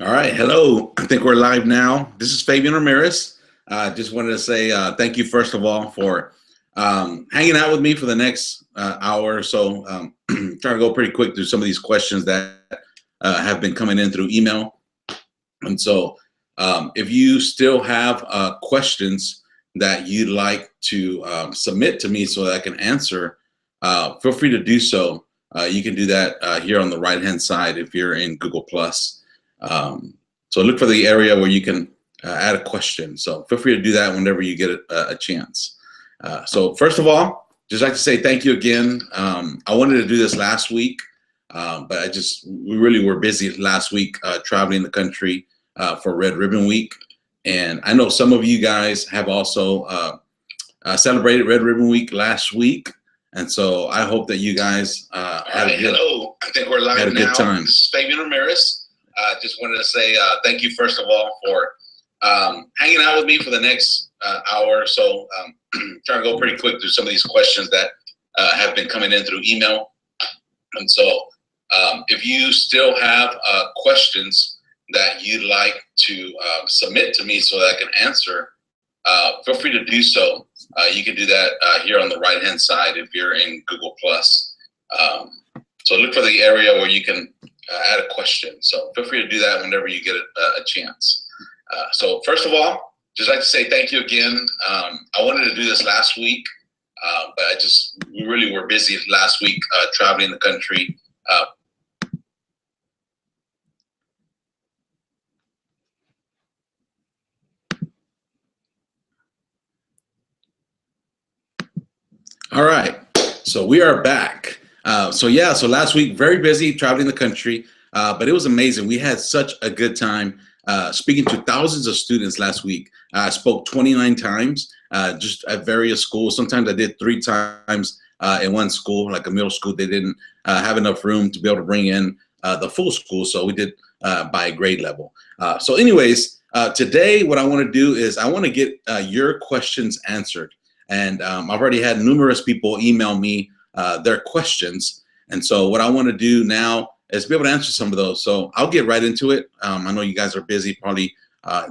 All right, hello. I think we're live now. This is Fabian Ramirez. Just wanted to say thank you, first of all, for hanging out with me for the next hour or so. Trying to go pretty quick through some of these questions that have been coming in through email. And so, if you still have questions that you'd like to submit to me so that I can answer, feel free to do so. You can do that here on the right hand side if you're in Google Plus. So look for the area where you can add a question. So feel free to do that whenever you get a chance. So first of all, just like to say thank you again. I wanted to do this last week, but we really were busy last week traveling the country for Red Ribbon Week. And I know some of you guys have also celebrated Red Ribbon Week last week. And so I hope that you guys had a good, hello. I think we're live had a good time. This is Fabian Ramirez. Just wanted to say thank you, first of all, for hanging out with me for the next hour or so. Trying to go pretty quick through some of these questions that have been coming in through email. And so if you still have questions that you'd like to submit to me so that I can answer, feel free to do so. You can do that here on the right-hand side if you're in Google Plus. So look for the area where you can add a question. So feel free to do that whenever you get a chance. So first of all, just like to say thank you again. I wanted to do this last week, but we really were busy last week traveling the country. All right, so we are back. So last week, very busy traveling the country, but it was amazing. We had such a good time speaking to thousands of students last week. I spoke 29 times just at various schools. Sometimes I did 3 times in one school, like a middle school. They didn't have enough room to be able to bring in the full school, so we did by grade level. So anyways, today what I want to do is I want to get your questions answered. And I've already had numerous people email me their questions. And so what I want to do now is be able to answer some of those. So I'll get right into it. I know you guys are busy, probably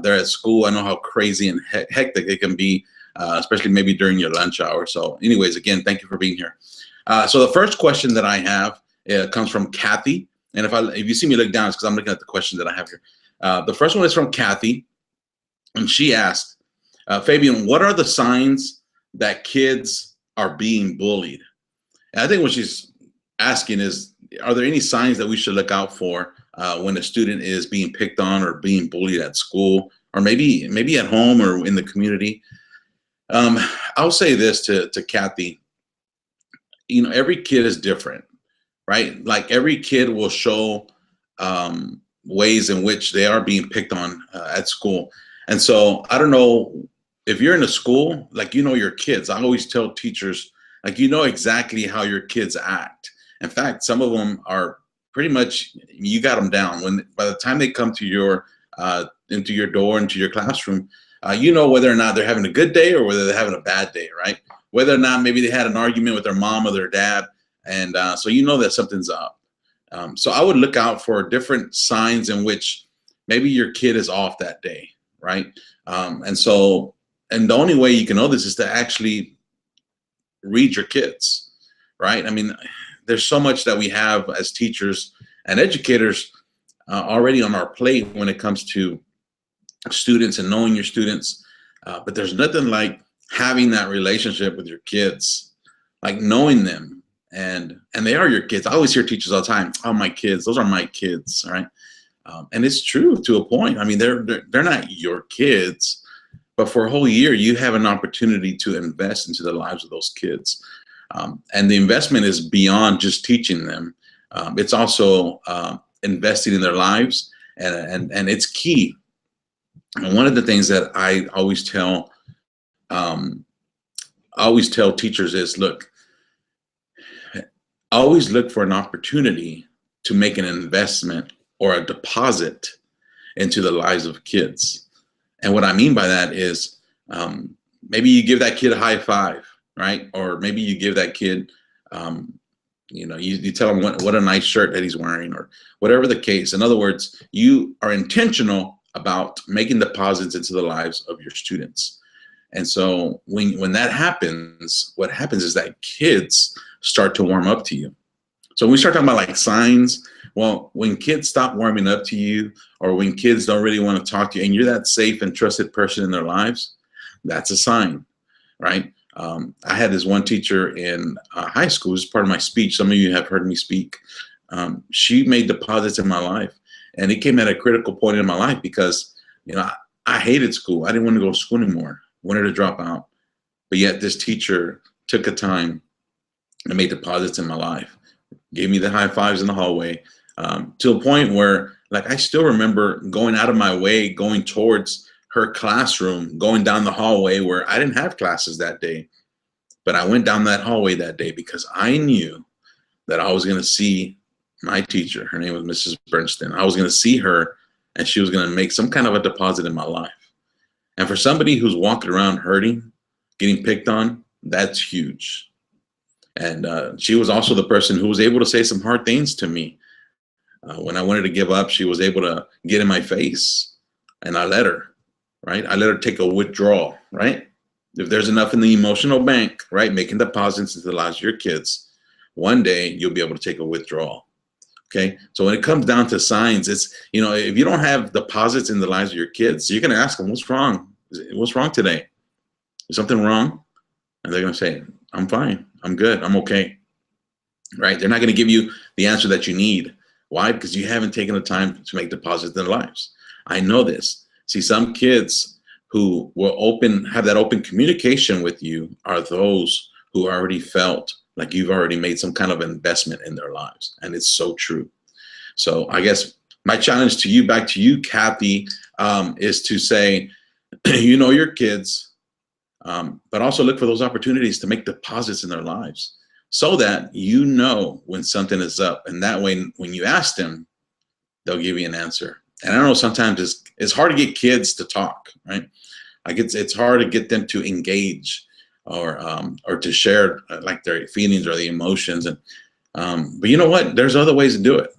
they're at school. I know how crazy and hectic it can be, especially maybe during your lunch hour. So anyways, again, thank you for being here. So the first question that I have comes from Kathy. And if you see me look down, it's because I'm looking at the question that I have here. The first one is from Kathy. And she asked, Fabian, what are the signs that kids are being bullied? And I think what she's asking is, are there any signs that we should look out for when a student is being picked on or being bullied at school, or maybe at home or in the community? I'll say this to Kathy. You know, every kid is different, right? Like every kid will show ways in which they are being picked on at school. And so I don't know, if you're in a school, like, you know, your kids, I always tell teachers, like, you know exactly how your kids act. In fact, some of them are pretty much, you got them down. By the time they come to your into your door, into your classroom, you know whether or not they're having a good day or whether they're having a bad day, right? Whether or not maybe they had an argument with their mom or their dad, and so you know that something's up. So I would look out for different signs in which maybe your kid is off that day, right? And the only way you can know this is to actually read your kids, right? I mean, there's so much that we have as teachers and educators already on our plate when it comes to students and knowing your students. But there's nothing like having that relationship with your kids, like knowing them. And they are your kids. I always hear teachers all the time, oh, my kids, those are my kids, right? And it's true to a point. I mean, they're not your kids, but for a whole year, you have an opportunity to invest into the lives of those kids. And the investment is beyond just teaching them. It's also investing in their lives, and it's key. And one of the things that I always tell teachers is, look, always look for an opportunity to make an investment or a deposit into the lives of kids. And what I mean by that is maybe you give that kid a high five, right? Or maybe you give that kid, You tell him what a nice shirt that he's wearing, or whatever the case. In other words, you are intentional about making deposits into the lives of your students. And so when that happens, what happens is that kids start to warm up to you. So when we start talking about like signs, well, when kids stop warming up to you, or when kids don't really want to talk to you, and you're that safe and trusted person in their lives, that's a sign, right? I had this one teacher in high school. This is part of my speech. Some of you have heard me speak. She made deposits in my life, and it came at a critical point in my life because, I hated school. I didn't want to go to school anymore. Wanted to drop out. But yet this teacher took a time and made deposits in my life, gave me the high fives in the hallway, to a point where, like, I still remember going out of my way, going towards her classroom, going down the hallway where I didn't have classes that day. But I went down that hallway that day because I knew that I was going to see my teacher. Her name was Mrs. Bernstein. I was going to see her, and she was going to make some kind of a deposit in my life. And for somebody who's walking around hurting, getting picked on, that's huge. And she was also the person who was able to say some hard things to me. When I wanted to give up, she was able to get in my face, and I let her, right? I let her take a withdrawal, right? If there's enough in the emotional bank, right, making deposits into the lives of your kids, one day you'll be able to take a withdrawal. Okay, so when it comes down to signs, it's, if you don't have deposits in the lives of your kids, you're going to ask them, what's wrong? What's wrong today? Is something wrong? And they're going to say, I'm fine. I'm good. I'm okay. Right? They're not going to give you the answer that you need. Why? Because you haven't taken the time to make deposits in their lives. I know this. See, some kids who will have that open communication with you are those who already felt like you've already made some kind of investment in their lives. And it's so true. So I guess my challenge to you, back to you, Kathy, is to say, your kids, but also look for those opportunities to make deposits in their lives so that when something is up. And that way, when you ask them, they'll give you an answer. And I know sometimes it's hard to get kids to talk, right? Like it's hard to get them to engage or to share like their feelings or the emotions. And but you know what? There's other ways to do it.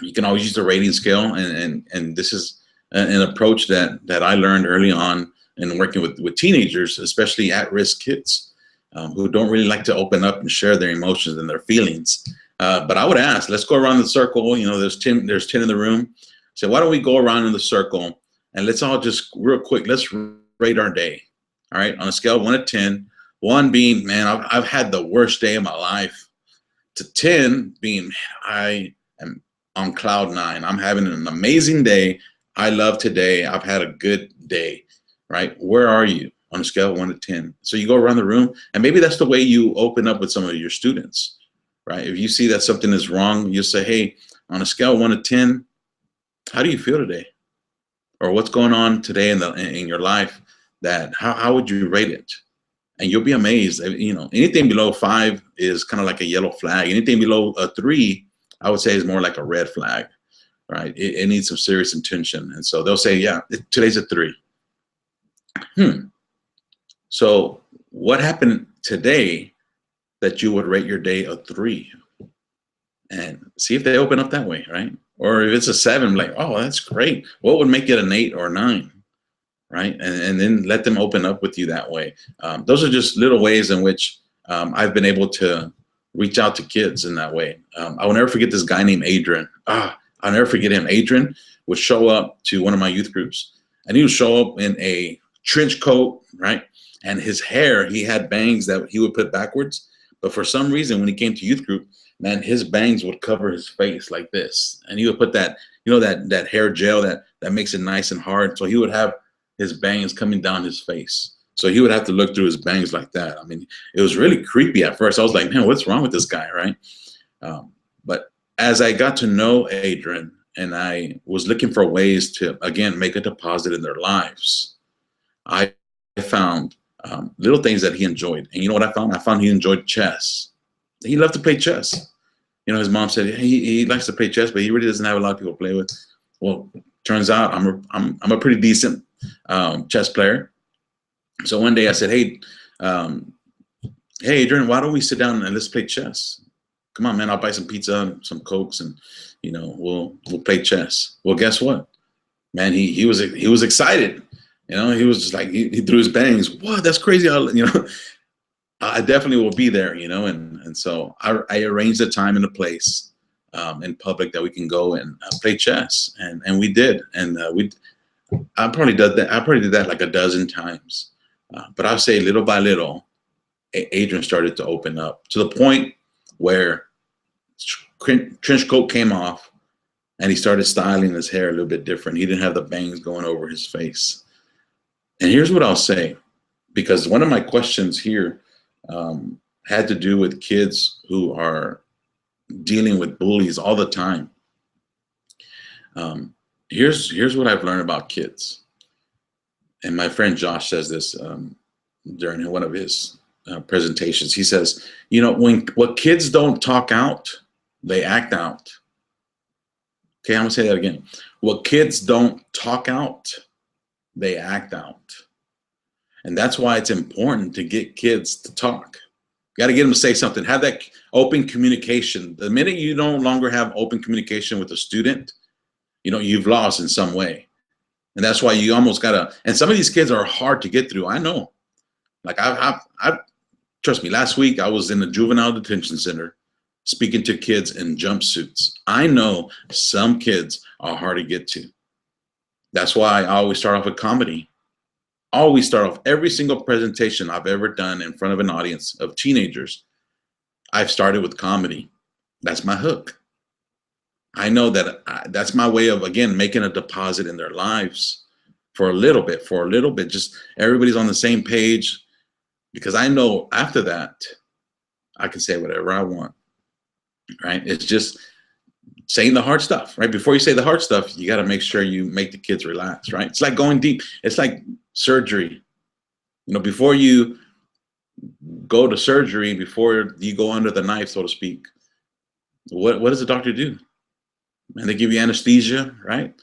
You can always use the rating scale, and this is an approach that I learned early on in working with teenagers, especially at-risk kids who don't really like to open up and share their emotions and their feelings. But I would ask, let's go around the circle. There's 10 in the room. So why don't we go around in the circle and let's all just real quick, let's rate our day. All right, on a scale of 1 to 10, 1 being, man, I've had the worst day of my life, to 10 being, man, I am on cloud 9. I'm having an amazing day. I love today. I've had a good day, right? Where are you on a scale of 1 to 10? So you go around the room, and maybe that's the way you open up with some of your students, right? If you see that something is wrong, you say, hey, on a scale of 1 to 10, how do you feel today? Or what's going on today in your life? That how would you rate it? And you'll be amazed. Anything below 5 is kind of like a yellow flag. Anything below a 3, I would say, is more like a red flag, right? It needs some serious attention. And so they'll say, yeah, today's a 3. So what happened today that you would rate your day a 3? And see if they open up that way, right? Or if it's a 7, like, oh, that's great. What would make it an 8 or 9? Right? And then let them open up with you that way. Those are just little ways in which I've been able to reach out to kids in that way. I will never forget this guy named Adrian. I'll never forget him. Adrian would show up to one of my youth groups, and he would show up in a trench coat, right? And his hair, he had bangs that he would put backwards. But for some reason, when he came to youth group, man, his bangs would cover his face like this. And he would put that, that hair gel that makes it nice and hard. So he would have his bangs coming down his face. So he would have to look through his bangs like that. I mean, it was really creepy at first. I was like, man, what's wrong with this guy, right? But as I got to know Adrian, and I was looking for ways to, again, make a deposit in their lives, I found little things that he enjoyed. And you know what I found? I found he enjoyed chess. He loved to play chess. His mom said, hey, he likes to play chess, but he really doesn't have a lot of people to play with. Well, turns out I'm a pretty decent chess player. So one day I said, hey, Adrian, why don't we sit down and let's play chess? Come on, man, I'll buy some pizza and some Cokes, and we'll play chess. Well, guess what, man? He was excited. He was just like he threw his bangs. What? That's crazy. I definitely will be there. And so I arranged a time and a place in public that we can go and play chess, and we did, and I probably did that. I probably did that like a dozen times, but I'll say little by little, Adrian started to open up to the point where trench coat came off, and he started styling his hair a little bit different. He didn't have the bangs going over his face. And here's what I'll say, because one of my questions here had to do with kids who are dealing with bullies all the time. Here's what I've learned about kids, and my friend Josh says this during one of his presentations. He says, what kids don't talk out, they act out. Okay, I'm gonna say that again. What kids don't talk out, they act out. And that's why it's important to get kids to talk. You got to get them to say something. Have that open communication. The minute you no longer have open communication with a student, you've lost in some way. And that's why you almost gotta. And some of these kids are hard to get through. I know. Like I trust me. Last week I was in the juvenile detention center speaking to kids in jumpsuits. I know some kids are hard to get to. That's why I always start off with comedy. Always start off every single presentation I've ever done in front of an audience of teenagers. I've started with comedy. That's my hook. I know that that's my way of, again, making a deposit in their lives for a little bit, just everybody's on the same page, because I know after that, I can say whatever I want, right? It's just saying the hard stuff, right? Before you say the hard stuff, you got to make sure you make the kids relax, right? It's like going deep. It's like surgery. Before you go to surgery, before you go under the knife, so to speak, what does the doctor do? And they give you anesthesia, right?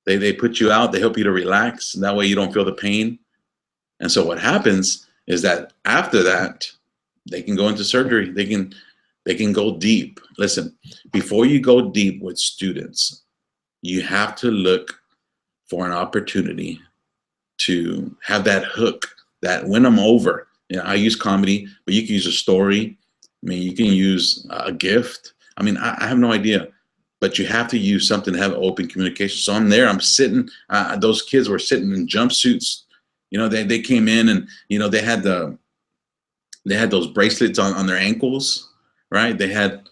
They put you out, they help you to relax, and that way you don't feel the pain. And so what happens is that after that, they can go into surgery. They can go deep. Listen, before you go deep with students, you have to look for an opportunity to have that hook that win them over. I use comedy, but you can use a story. I mean, you can use a gift. I mean, I have no idea, but you have to use something to have open communication. So I'm there, I'm sitting, those kids were sitting in jumpsuits. They came in and, they had those bracelets on their ankles, right? They had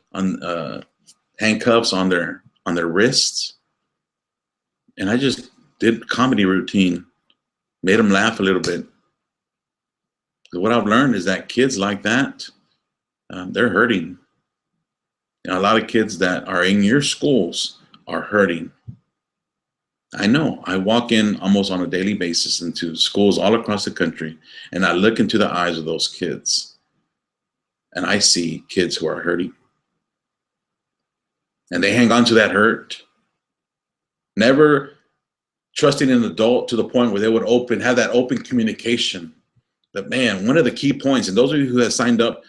handcuffs on their wrists. And I just did comedy routine, made them laugh a little bit. What I've learned is that kids like that, they're hurting. A lot of kids that are in your schools are hurting. I know. I walk in almost on a daily basis into schools all across the country, and I look into the eyes of those kids, and I see kids who are hurting. And they hang on to that hurt, never trusting an adult to the point where they would have that open communication. But man, one of the key points, and those of you who have signed up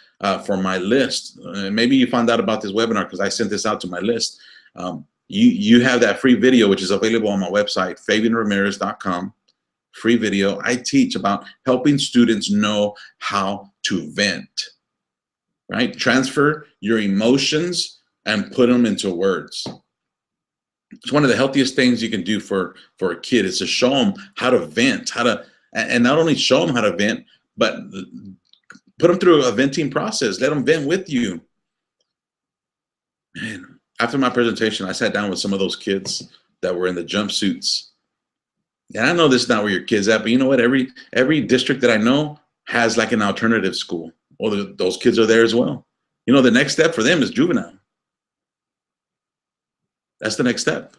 for my list, maybe you found out about this webinar because I sent this out to my list. You have that free video, which is available on my website, fabianramirez.com. Free video. I teach about helping students know how to vent, right? Transfer your emotions and put them into words. It's one of the healthiest things you can do for a kid is to show them how to vent, and not only show them how to vent, but put them through a venting process. Let them vent with you. Man, after my presentation, I sat down with some of those kids that were in the jumpsuits. And I know this is not where your kid's at, but you know what? Every district that I know has like an alternative school. Well, those kids are there as well. The next step for them is juvenile. That's the next step.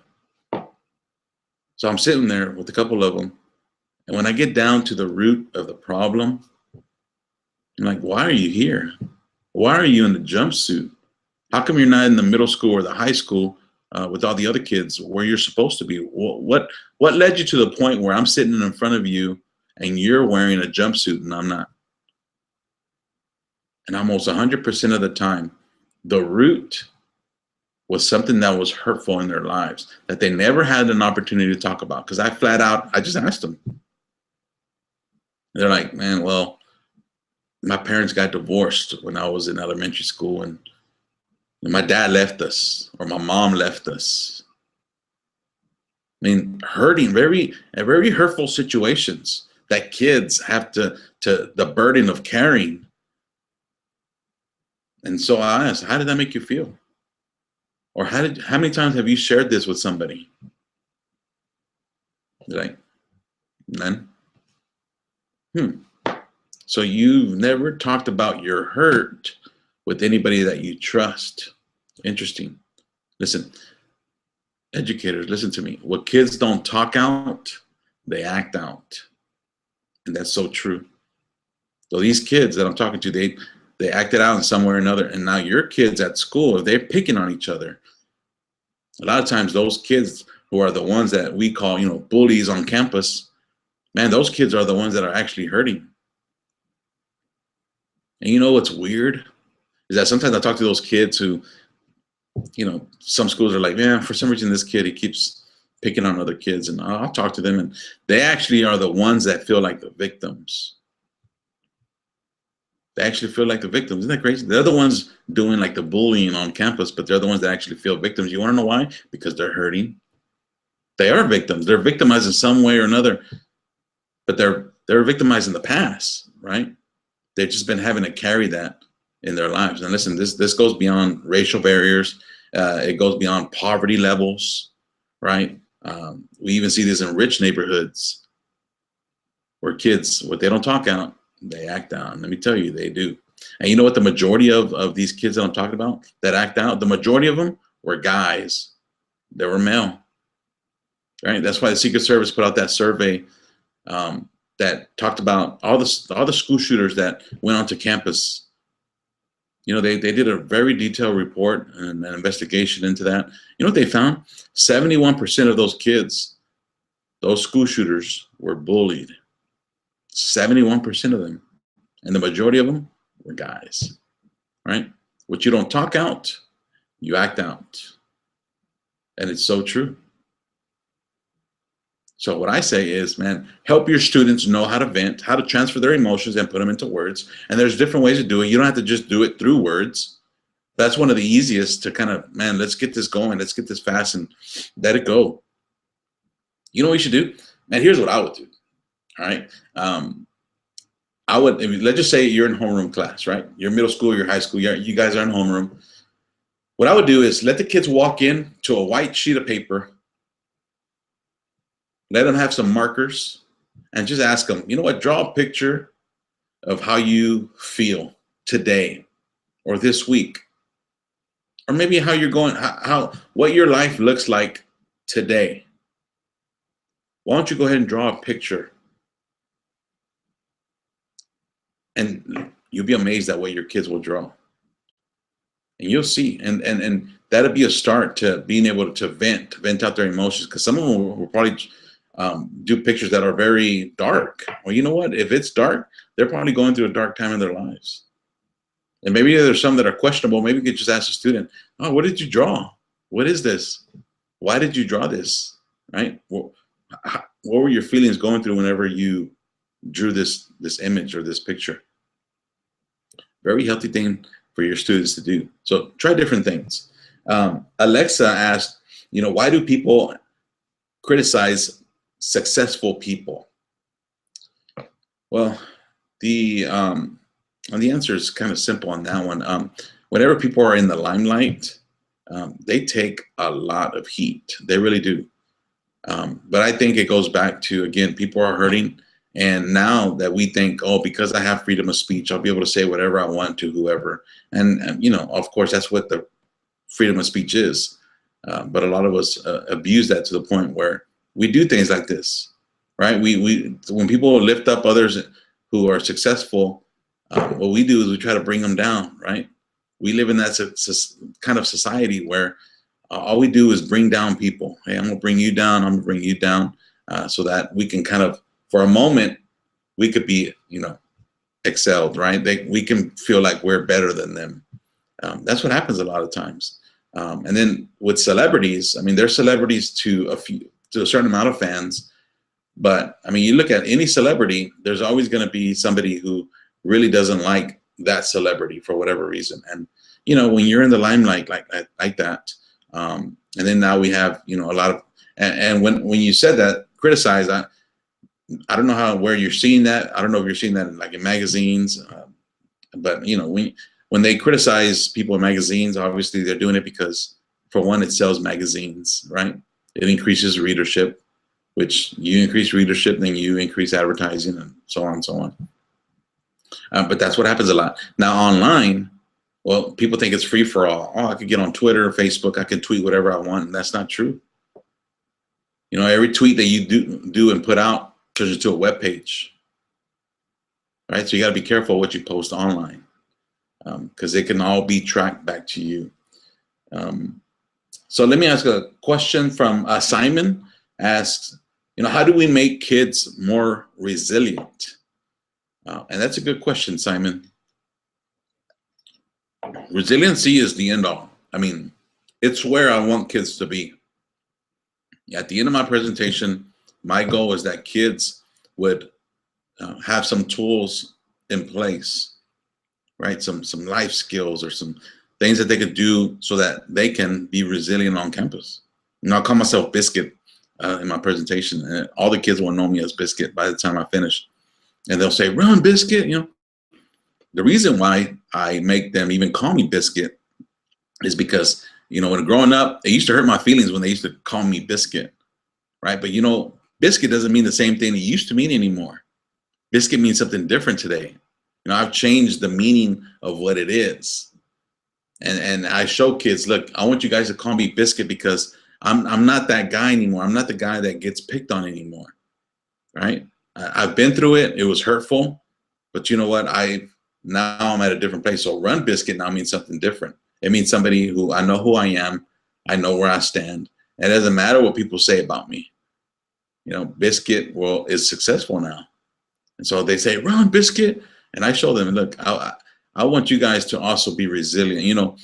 So I'm sitting there with a couple of them. And when I get down to the root of the problem, I'm like, why are you here? Why are you in the jumpsuit? How come you're not in the middle school or the high school with all the other kids where you're supposed to be? What led you to the point where I'm sitting in front of you and you're wearing a jumpsuit and I'm not? And almost 100% of the time, the root was something that was hurtful in their lives that they never had an opportunity to talk about. Because I just asked them. They're like, man, well, my parents got divorced when I was in elementary school, and my dad left us, or my mom left us. I mean, very hurtful situations that kids have to the burden of carrying. And so I asked, how did that make you feel? Or how many times have you shared this with somebody? They're like, none. So you've never talked about your hurt with anybody that you trust. Interesting. Listen, educators, listen to me. What kids don't talk out, they act out. And that's so true. So these kids that I'm talking to, they acted out in some way or another. And now your kids at school, if they're picking on each other, a lot of times those kids who are the ones that we call, bullies on campus, man, those kids are the ones that are actually hurting. And you know what's weird is that sometimes I talk to those kids who, some schools are like, man, for some reason this kid, he keeps picking on other kids. And I'll talk to them, and they actually are the ones that feel like the victims. They actually feel like the victims. Isn't that crazy? They're the ones doing like the bullying on campus, but they're the ones that actually feel victims. You want to know why? Because they're hurting. They are victims. They're victimized in some way or another, but they're victimized in the past, right? They've just been having to carry that in their lives. And listen, this goes beyond racial barriers. It goes beyond poverty levels, right? We even see this in rich neighborhoods where kids, what they don't talk out, they act out. Let me tell you, they do. And you know what the majority of these kids that I'm talking about that act out, the majority of them were guys. They were male, right? That's why the Secret Service put out that survey that talked about all the school shooters that went onto campus. They did a very detailed report and an investigation into that. You know what they found? 71% of those kids, those school shooters, were bullied. 71% of them. And the majority of them were guys, right? What you don't talk out, you act out. And it's so true. So what I say is, man, help your students know how to vent, how to transfer their emotions and put them into words. And there's different ways to do it. You don't have to just do it through words. That's one of the easiest to kind of, man, let's get this going. Let's get this fast and let it go. You know what you should do? Man, here's what I would do. All right. Let's just say you're in homeroom class, right? You're middle school, you're high school, you guys are in homeroom. What I would do is let the kids walk in to a white sheet of paper. Let them have some markers and just ask them, you know what, draw a picture of how you feel today or this week. Or maybe how you're going, what your life looks like today. Why don't you go ahead and draw a picture? And you'll be amazed at what your kids will draw. And you'll see. And that'll be a start to being able to vent out their emotions. Because some of them will probably do pictures that are very dark. Well, you know what? If it's dark, they're probably going through a dark time in their lives. And maybe there's some that are questionable. Maybe you could just ask the student, oh, what did you draw? What is this? Why did you draw this? Right? What were your feelings going through whenever you drew this image or this picture? Very healthy thing for your students to do. So try different things. Alexa asked, why do people criticize successful people? Well, the answer is kind of simple on that one. Whenever people are in the limelight, they take a lot of heat. They really do. But I think it goes back to, again, people are hurting. And now that we think, oh, because I have freedom of speech, I'll be able to say whatever I want to whoever. And of course, that's what the freedom of speech is. But a lot of us abuse that to the point where we do things like this, right? When people lift up others who are successful, what we do is we try to bring them down, right? We live in that kind of society where all we do is bring down people. Hey, I'm going to bring you down. I'm going to bring you down so that we can kind of, for a moment, we could be, excelled, right? We can feel like we're better than them. That's what happens a lot of times. And then with celebrities, I mean, they're celebrities to a certain amount of fans. But I mean, you look at any celebrity, there's always going to be somebody who really doesn't like that celebrity for whatever reason. And when you're in the limelight like that, and then now we have a lot of, and when you said that, criticize, I don't know where you're seeing that. I don't know if you're seeing that in magazines, but when they criticize people in magazines, obviously they're doing it because, for one, it sells magazines, right? It increases readership, which you increase readership, then you increase advertising, and so on and so on. But that's what happens a lot. Now online, well, people think it's free for all. Oh, I could get on Twitter or Facebook, I can tweet whatever I want, and that's not true. Every tweet that you do and put out turns into a web page, right? So you got to be careful what you post online, because it can all be tracked back to you. So let me ask a question from Simon. Asks, how do we make kids more resilient? And that's a good question, Simon. Resiliency is the end all. I mean, it's where I want kids to be. At the end of my presentation, my goal is that kids would have some tools in place, right? Some life skills or some things that they could do so that they can be resilient on campus. I'll call myself Biscuit in my presentation, and all the kids will know me as Biscuit by the time I finish. And they'll say, "Run, Biscuit." The reason why I make them even call me Biscuit is because, when growing up, it used to hurt my feelings when they used to call me Biscuit, right? But Biscuit doesn't mean the same thing it used to mean anymore. Biscuit means something different today. I've changed the meaning of what it is. And I show kids, look, I want you guys to call me Biscuit because I'm not that guy anymore. I'm not the guy that gets picked on anymore, right? I've been through it. It was hurtful, but you know what? Now I'm at a different place. So Run, Biscuit now means something different. It means somebody who I know who I am. I know where I stand. It doesn't matter what people say about me. Biscuit is successful now. And so they say, "Run, Biscuit." And I show them, look, I want you guys to also be resilient.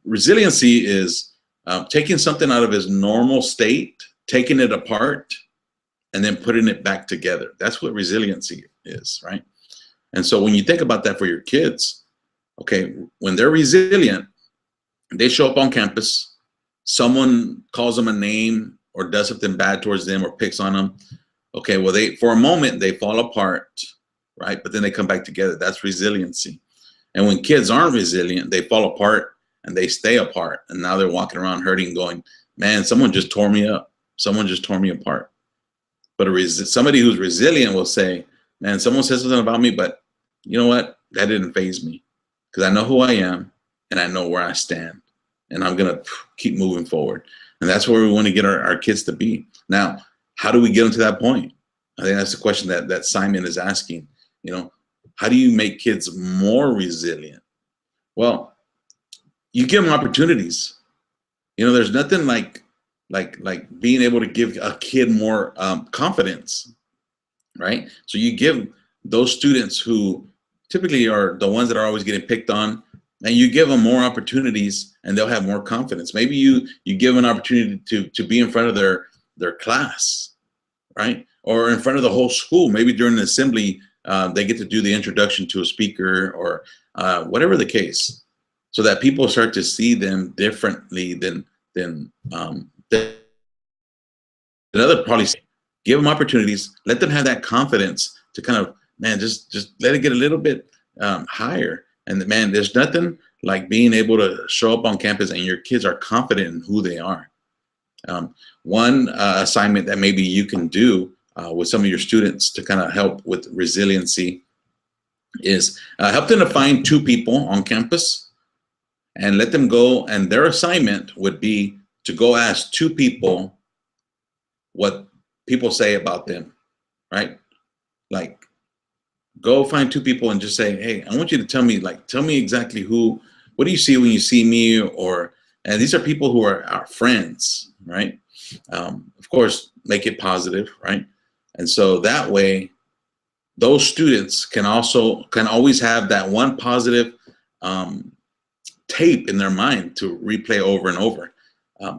Resiliency is taking something out of its normal state, taking it apart, and then putting it back together. That's what resiliency is, right? And so when you think about that for your kids, okay, when they're resilient, they show up on campus, someone calls them a name or does something bad towards them or picks on them. Okay, well, for a moment, they fall apart, right? But then they come back together. That's resiliency. And when kids aren't resilient, they fall apart and they stay apart. And now they're walking around hurting, going, "Man, someone just tore me up. Someone just tore me apart." But somebody who's resilient will say, "Man, someone said something about me, but you know what? That didn't faze me because I know who I am and I know where I stand. And I'm going to keep moving forward." And that's where we want to get our kids to be. Now, how do we get them to that point? I think that's the question that Simon is asking. How do you make kids more resilient? Well, you give them opportunities. There's nothing like being able to give a kid more confidence, right? So you give those students who typically are the ones that are always getting picked on, and you give them more opportunities and they'll have more confidence. Maybe you give an opportunity to be in front of their class, right? Or in front of the whole school. Maybe during the assembly, they get to do the introduction to a speaker or whatever the case, so that people start to see them differently than another. Probably give them opportunities, let them have that confidence to kind of, just let it get a little bit higher. And man, there's nothing like being able to show up on campus and your kids are confident in who they are. One assignment that maybe you can do with some of your students to kind of help with resiliency is help them to find 2 people on campus and let them go, and their assignment would be to go ask 2 people what people say about them, right? Like, go find 2 people and just say, "Hey, I want you to tell me exactly what do you see when you see me?" And these are people who are our friends, right? Of course, make it positive, right? And so that way, those students can always have that one positive tape in their mind to replay over and over,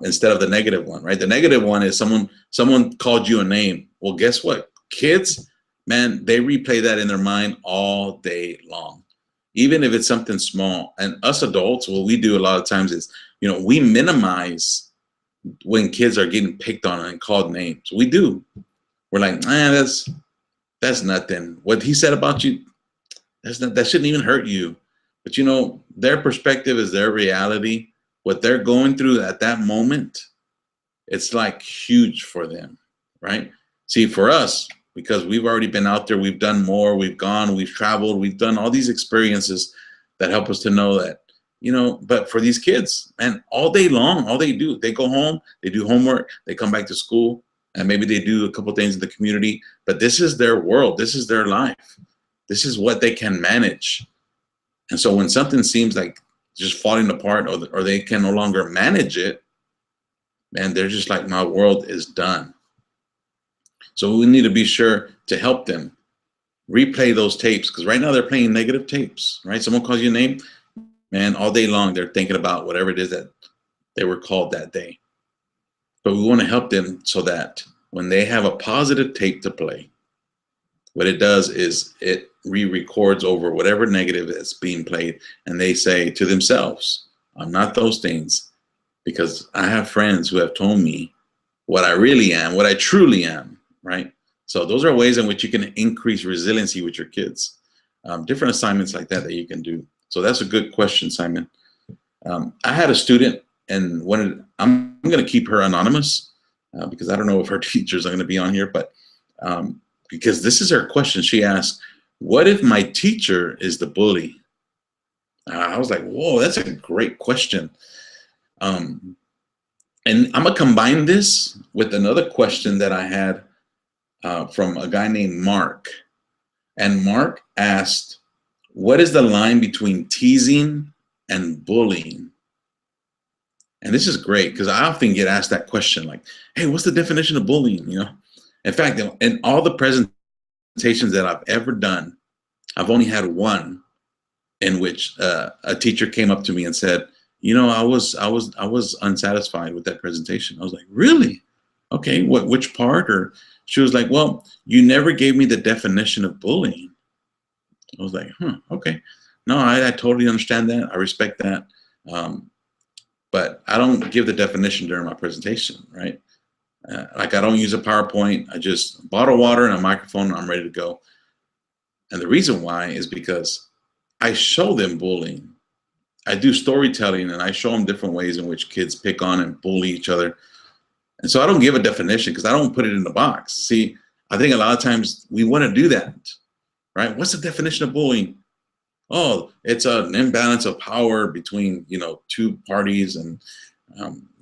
instead of the negative one, right? The negative one is someone called you a name. Well, guess what? Kids, man, they replay that in their mind all day long, even if it's something small. And us adults, what we do a lot of times is, we minimize when kids are getting picked on and called names. We do. We're like, that's nothing. What he said about you, that shouldn't even hurt you. But their perspective is their reality. What they're going through at that moment, it's like huge for them, right? See, for us, because we've already been out there, we've done more, we've gone, we've traveled, we've done all these experiences that help us to know that, but for these kids, man, all day long, all they do, they go home, they do homework, they come back to school, and maybe they do a couple things in the community, but this is their world, this is their life, this is what they can manage. And so when something seems like just falling apart, or they can no longer manage it, man, they're just like, my world is done. So we need to be sure to help them replay those tapes, because right now they're playing negative tapes, right? Someone calls you a name, man, all day long they're thinking about whatever it is that they were called that day. But we want to help them so that when they have a positive tape to play, what it does is it re-records over whatever negative that's being played, and they say to themselves, I'm not those things, because I have friends who have told me what I really am, what I truly am, right? So those are ways in which you can increase resiliency with your kids. Different assignments like that you can do. So that's a good question, Simon. I had a student, and I'm going to keep her anonymous, because I don't know if her teachers are going to be on here, but because this is her question. She asked, what if my teacher is the bully? I was like, whoa, that's a great question. And I'm going to combine this with another question that I had from a guy named Mark. And Mark asked, what is the line between teasing and bullying? And this is great, because I often get asked that question, like, hey, what's the definition of bullying? In fact, in all the presentations that I've ever done, I've only had one in which a teacher came up to me and said, I was unsatisfied with that presentation. I was like, really? Okay, which part? Or she was like, well, you never gave me the definition of bullying. I was like, okay. No, I totally understand that. I respect that. But I don't give the definition during my presentation, right? Like, I don't use a PowerPoint. I just bottle water and a microphone, and I'm ready to go. And the reason why is because I show them bullying. I do storytelling, and I show them different ways in which kids pick on and bully each other. And so I don't give a definition, because I don't put it in the box. See, I think a lot of times we want to do that, right? What's the definition of bullying? Oh, it's an imbalance of power between, two parties, and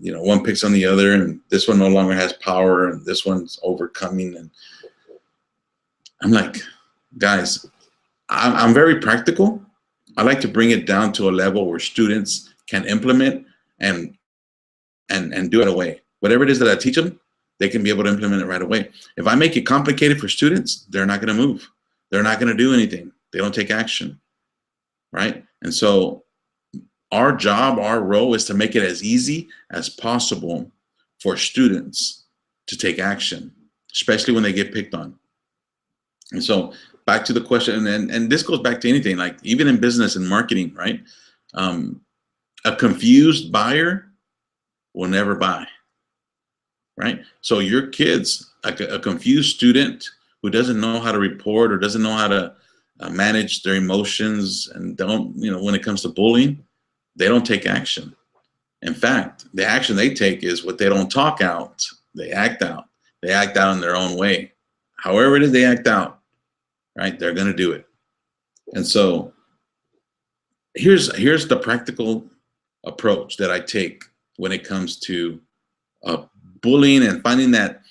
one picks on the other, and this one no longer has power, and this one's overcoming. And I'm like, guys, I'm very practical. I like to bring it down to a level where students can implement and do it right away. Whatever it is that I teach them, they can be able to implement it right away. If I make it complicated for students, they're not going to move. They're not going to do anything. They don't take action, right? And so our job, our role is to make it as easy as possible for students to take action, especially when they get picked on. And so back to the question, and this goes back to anything, like even in business and marketing, right? A confused buyer will never buy, right? So your kids, like a confused student who doesn't know how to report or doesn't know how to manage their emotions, and don't, when it comes to bullying, they don't take action. In fact, the action they take is what they don't talk out, they act out. They act out in their own way. However it is they act out, right? They're going to do it. And so here's the practical approach that I take when it comes to bullying and finding that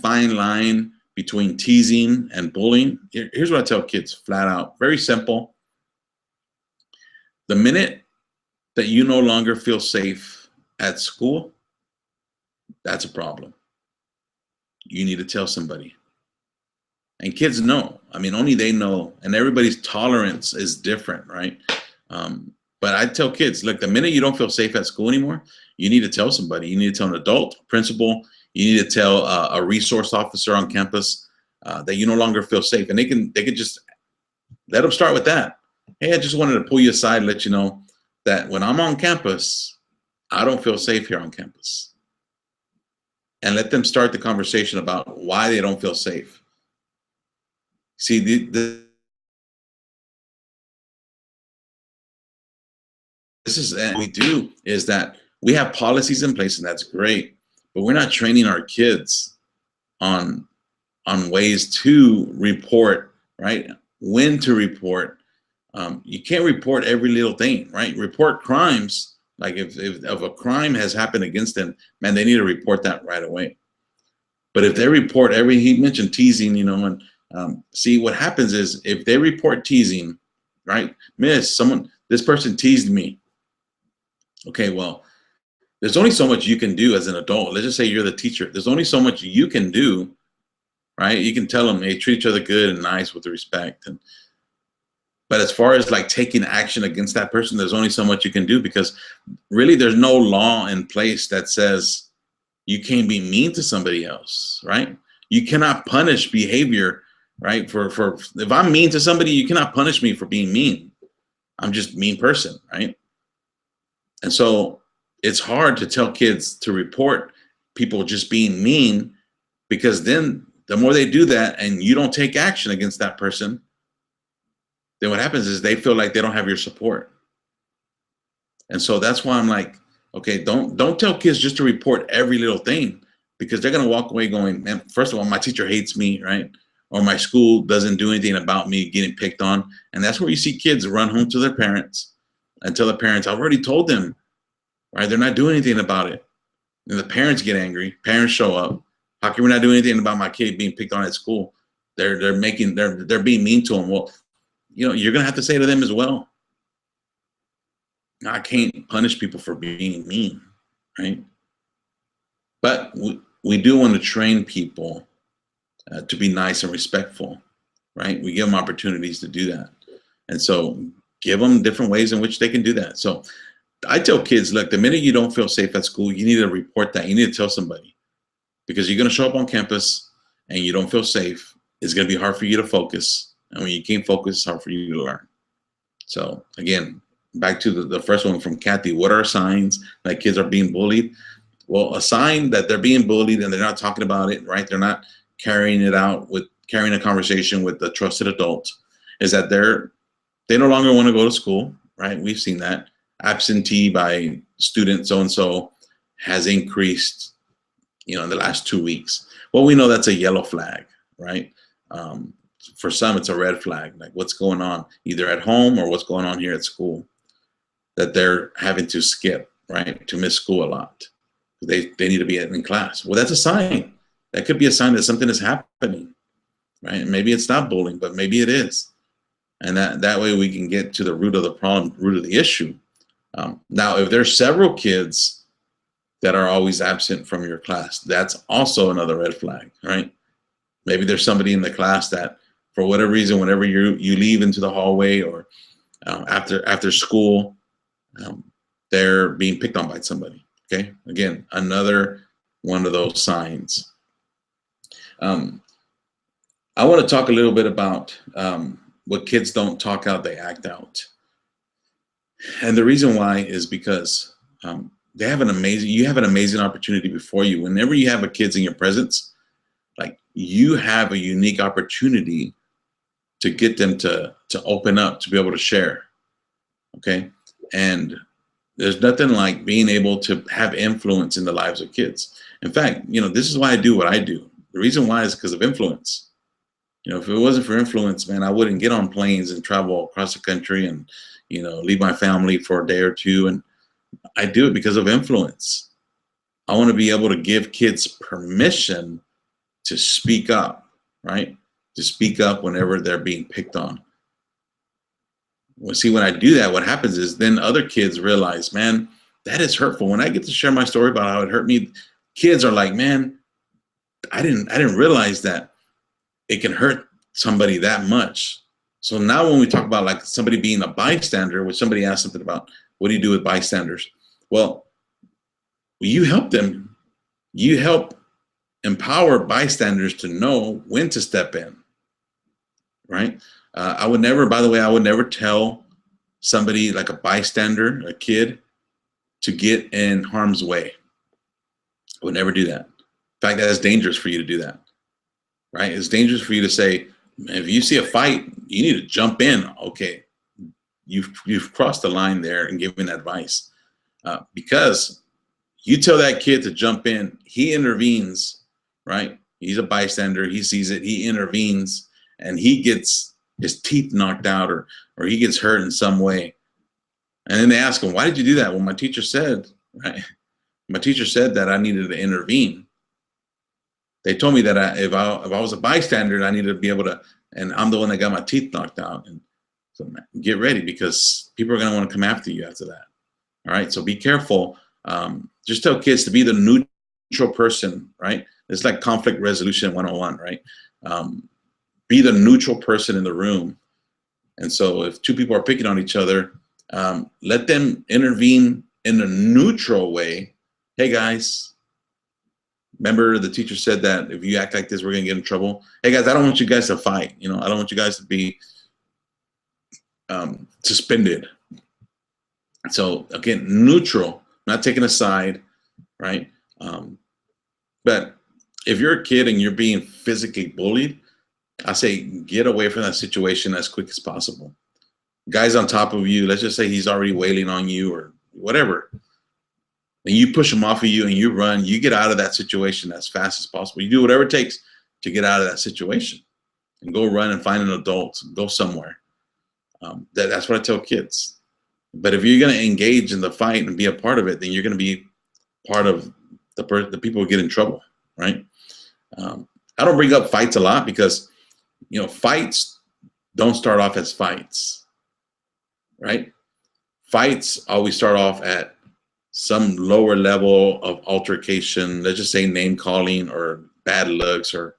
fine line between teasing and bullying. Here's what I tell kids flat out, very simple. The minute that you no longer feel safe at school, that's a problem. You need to tell somebody. And kids know. I mean, only they know. And everybody's tolerance is different, right? But I tell kids, look, the minute you don't feel safe at school anymore, you need to tell somebody. You need to tell an adult, principal. You need to tell a resource officer on campus that you no longer feel safe, and they can just let them start with that. Hey, I just wanted to pull you aside and let you know that when I'm on campus, I don't feel safe here on campus. And let them start the conversation about why they don't feel safe. See, this is what we do is that we have policies in place, and that's great, but we're not training our kids on ways to report, right? When to report. You can't report every little thing, right? Report crimes. Like if a crime has happened against them, man, they need to report that right away. But if they report he mentioned teasing, and see what happens is if they report teasing, right? Miss, this person teased me. Okay, well, there's only so much you can do as an adult. Let's just say you're the teacher. There's only so much you can do, right? You can tell them, hey, treat each other good and nice with respect. But as far as like taking action against that person, there's only so much you can do, because really there's no law in place that says you can't be mean to somebody else, right? You cannot punish behavior, right? For if I'm mean to somebody, you cannot punish me for being mean. I'm just a mean person, right? And so it's hard to tell kids to report people just being mean, because then the more they do that and you don't take action against that person, then what happens is they feel like they don't have your support. And so that's why I'm like, okay, don't tell kids just to report every little thing, because they're going to walk away going, man, first of all, my teacher hates me, right? Or my school doesn't do anything about me getting picked on. And that's where you see kids run home to their parents and tell the parents, I've already told them, right? They're not doing anything about it. And the parents get angry. Parents show up. How can we not do anything about my kid being picked on at school? They're being mean to them. Well, you're going to have to say to them as well, I can't punish people for being mean, right? But we do want to train people to be nice and respectful, right? We give them opportunities to do that. And so give them different ways in which they can do that. So I tell kids, look, the minute you don't feel safe at school, you need to report that. You need to tell somebody, because you're going to show up on campus and you don't feel safe. It's going to be hard for you to focus. And when you can't focus, it's hard for you to learn. So again, back to the first one from Kathy, what are signs that kids are being bullied? Well, a sign that they're being bullied and they're not talking about it, right? They're not carrying a conversation with a trusted adult, is that they no longer want to go to school, right? We've seen that. Absentee by student so-and-so has increased, in the last 2 weeks. Well, we know that's a yellow flag, right? For some, it's a red flag, like what's going on either at home or what's going on here at school, that they're having to skip, right? To miss school a lot. They need to be in class. Well, that's a sign. That could be a sign that something is happening, right? Maybe it's not bullying, but maybe it is. And that way we can get to the root of the problem, root of the issue. Now, if there's several kids that are always absent from your class, that's also another red flag, right? Maybe there's somebody in the class that, for whatever reason, whenever you leave into the hallway or after school, they're being picked on by somebody. Okay, again, another one of those signs. I want to talk a little bit about what kids don't talk out, they act out. And the reason why is because you have an amazing opportunity before you. Whenever you have kids in your presence, like, you have a unique opportunity to get them to open up, to be able to share. Okay, and there's nothing like being able to have influence in the lives of kids. In fact, this is why I do what I do. The reason why is because of influence. If it wasn't for influence, man, I wouldn't get on planes and travel across the country and, leave my family for a day or two. And I do it because of influence. I want to be able to give kids permission to speak up, right? To speak up whenever they're being picked on. Well, see, when I do that, what happens is then other kids realize, man, that is hurtful. When I get to share my story about how it hurt me, kids are like, man, I didn't realize that it can hurt somebody that much. So now when we talk about like somebody being a bystander, which somebody asked something about, what do you do with bystanders? Well, you help them. You help empower bystanders to know when to step in, right? I would never, by the way, I would never tell somebody like a bystander, a kid, to get in harm's way. I would never do that. In fact, that's dangerous for you to do that, right? It's dangerous for you to say, if you see a fight, you need to jump in. Okay, you've crossed the line there and given advice, because you tell that kid to jump in, he intervenes, right? He's a bystander. He sees it. He intervenes, and he gets his teeth knocked out, or he gets hurt in some way. And then they ask him, "Why did you do that?" Well, my teacher said, right? My teacher said that I needed to intervene. They told me that if I was a bystander, I needed to be able to, and I'm the one that got my teeth knocked out. And so get ready, because people are going to want to come after you after that. All right, so be careful. Just tell kids to be the neutral person, right? It's like conflict resolution 101, right? Be the neutral person in the room. And so if two people are picking on each other, let them intervene in a neutral way. Hey guys, remember the teacher said that if you act like this, we're gonna get in trouble. Hey guys, I don't want you guys to fight. I don't want you guys to be suspended. So again, neutral, not taking a side, right? But if you're a kid and you're being physically bullied, I say get away from that situation as quick as possible. Guy's on top of you, let's just say he's already wailing on you or whatever, and you push him off of you and you run, you get out of that situation as fast as possible. You do whatever it takes to get out of that situation and go run and find an adult, go somewhere. That's what I tell kids. But if you're going to engage in the fight and be a part of it, then you're going to be part of the people who get in trouble, right? I don't bring up fights a lot because, fights don't start off as fights, right? Fights always start off at some lower level of altercation. Let's just say name calling or bad looks or,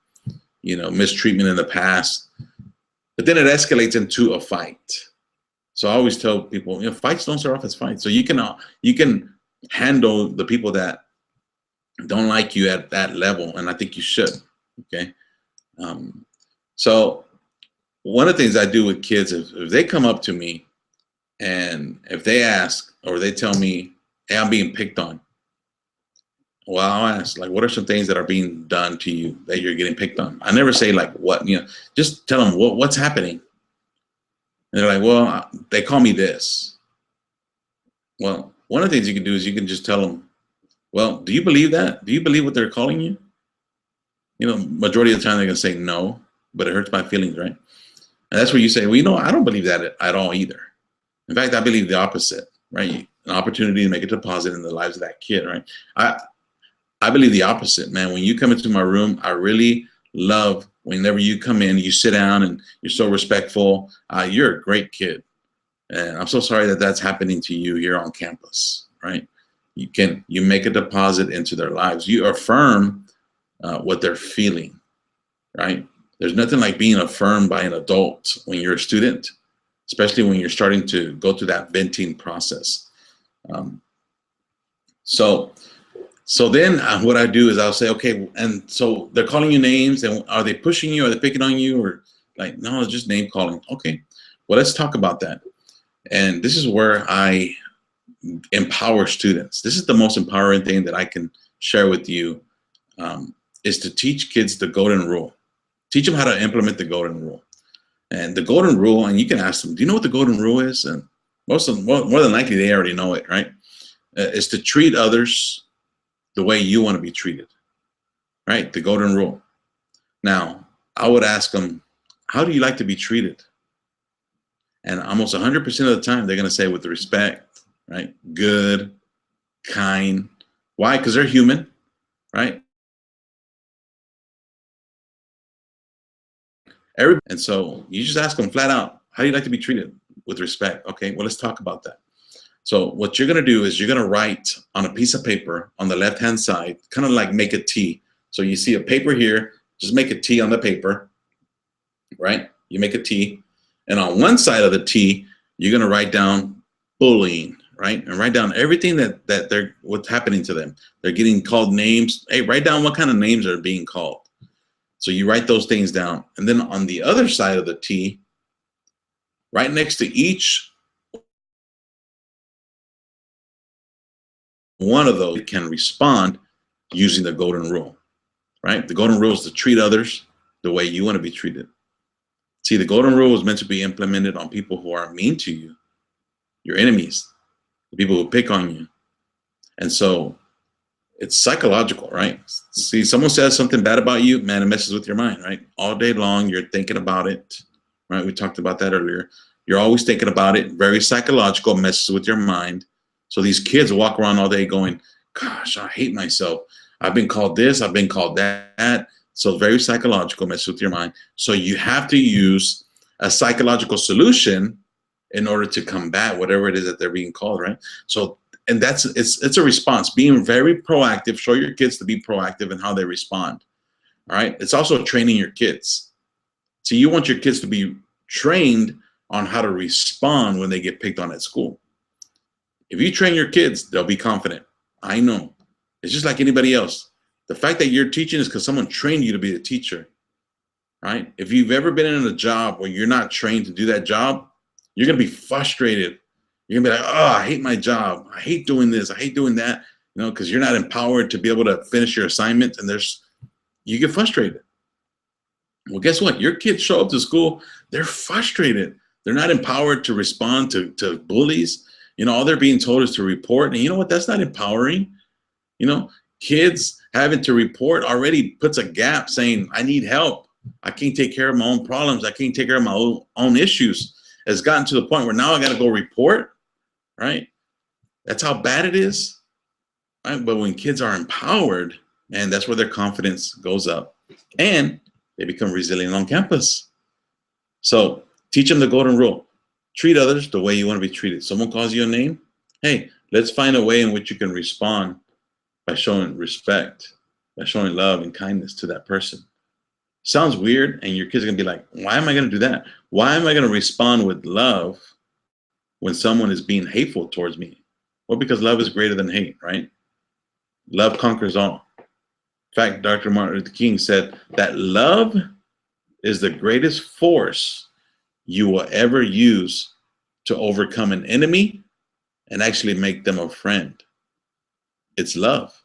mistreatment in the past. But then it escalates into a fight. So I always tell people, fights don't start off as fights. So you can handle the people that don't like you at that level, and I think you should. Okay. So one of the things I do with kids is if they come up to me and if they ask or they tell me, "Hey, I'm being picked on," well, I'll ask, like, what are some things that are being done to you that you're getting picked on? I never say like what, just tell them what's happening. And they're like, "Well, they call me this." Well, one of the things you can do is you can just tell them, "Well, do you believe that? Do you believe what they're calling you?" Majority of the time they're gonna say no, but it hurts my feelings, right? And that's where you say, "Well, I don't believe that at all either. In fact, I believe the opposite, right? An opportunity to make a deposit in the lives of that kid, right? I believe the opposite, man. When you come into my room, I really love whenever you come in, you sit down and you're so respectful. You're a great kid. And I'm so sorry that that's happening to you here on campus, right? You make a deposit into their lives. You affirm what they're feeling, right? There's nothing like being affirmed by an adult when you're a student, especially when you're starting to go through that venting process. So then what I do is I'll say, okay, and so they're calling you names, and are they pushing you? Are they picking on you? Or like, no, it's just name calling. Okay, well, let's talk about that. And this is where I empower students. This is the most empowering thing that I can share with you, is to teach kids the golden rule. Teach them how to implement the golden rule. And the golden rule, and you can ask them, do you know what the golden rule is? And most of them, more than likely, they already know it, right? Is to treat others the way you want to be treated, right? The golden rule. Now, I would ask them, how do you like to be treated? And almost 100% of the time, they're going to say with respect, right? Good, kind. Why? Because they're human, right? And so you just ask them flat out, how do you like to be treated? With respect. Okay, well, let's talk about that. So what you're going to do is you're going to write on a piece of paper on the left-hand side, kind of like make a T. So you see a paper here, just make a T on the paper, right? You make a T. And on one side of the T, you're going to write down bullying, right? And write down everything that they're, what's happening to them. They're getting called names. Hey, write down what kind of names are being called. So you write those things down. And then on the other side of the T, right next to each one of those, can respond using the golden rule, right? The golden rule is to treat others the way you want to be treated. See, the golden rule is meant to be implemented on people who are mean to you, your enemies, the people who pick on you. And so it's psychological, right? See, someone says something bad about you, man, it messes with your mind, right? All day long, you're thinking about it, right? We talked about that earlier. You're always thinking about it. Very psychological, messes with your mind. So these kids walk around all day going, gosh, I hate myself. I've been called this, I've been called that. So very psychological, messes with your mind. So you have to use a psychological solution in order to combat whatever it is that they're being called, right? So, and that's, it's a response, being very proactive. Show your kids to be proactive in how they respond, all right? It's also training your kids. So you want your kids to be trained on how to respond when they get picked on at school. If you train your kids, they'll be confident. I know. It's just like anybody else. The fact that you're teaching is because someone trained you to be a teacher, right? If you've ever been in a job where you're not trained to do that job, you're going to be frustrated. You're going to be like, oh, I hate my job. I hate doing this. I hate doing that, you know, because you're not empowered to be able to finish your assignment, and you get frustrated. Well, guess what? Your kids show up to school, they're frustrated. They're not empowered to respond to bullies. You know, all they're being told is to report. And you know what? That's not empowering. You know, kids having to report already puts a gap saying, I need help. I can't take care of my own problems. I can't take care of my own issues. It's gotten to the point where now I got to go report, right? That's how bad it is, right? But when kids are empowered, man, that's where their confidence goes up and they become resilient on campus. So teach them the golden rule. Treat others the way you want to be treated. Someone calls you a name. Hey, let's find a way in which you can respond by showing respect, by showing love and kindness to that person. Sounds weird, and your kids are going to be like, why am I going to do that? Why am I going to respond with love when someone is being hateful towards me? Well, because love is greater than hate, right? Love conquers all. In fact, Dr. Martin Luther King said that love is the greatest force you will ever use to overcome an enemy and actually make them a friend. It's love.